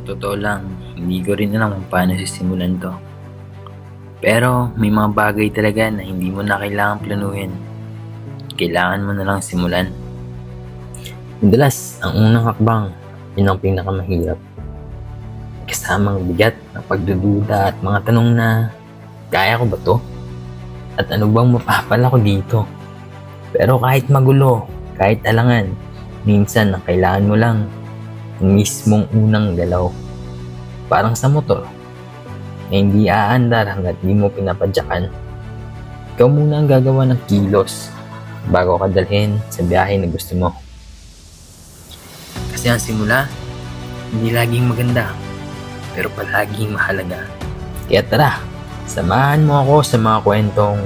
totoo lang, hindi ko rin alam kung paano sisimulan 'to. Pero may mga bagay talaga na hindi mo na kailangang planuhin. Kailangan mo na lang simulan. Madalas, ang unang hakbang, yun ang pinakamahirap. Kasamang bigat ng pagdududa at mga tanong na, kaya ko ba to? At ano bang mapapala ko dito? Pero kahit magulo, kahit alangan, minsan ang kailangan mo lang, ang mismong unang galaw. Parang sa motor, na hindi aandar hanggat di mo pinapadyakan. Ikaw muna ang gagawa ng kilos bago ka dalhin sa biyahe na gusto mo. Kasi ang simula, hindi laging maganda, pero palaging mahalaga. Kaya tara, samahan mo ako sa mga kwentong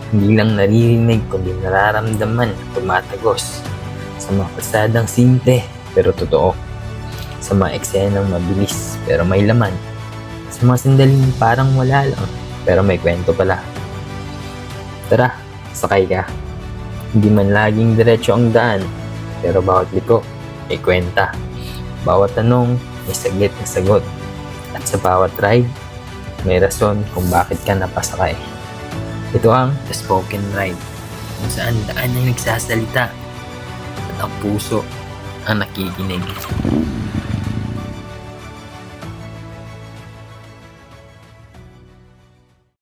hindi lang naririnig kundi nararamdaman at tumatagos. Sa mga kasadang simple pero totoo. Sa mga eksenang mabilis pero may laman. Sa mga sandaling parang wala lang pero may kwento pala. Tara, sakay ka. Hindi man laging diretso ang daan pero bawat liko may kwenta. Bawat tanong may saglit na sagot. At sa bawat ride, may rason kung bakit ka napasakay. Ito ang The Spoken Ride, kung saan daan ang nagsasalita at ang puso ang nakikinig.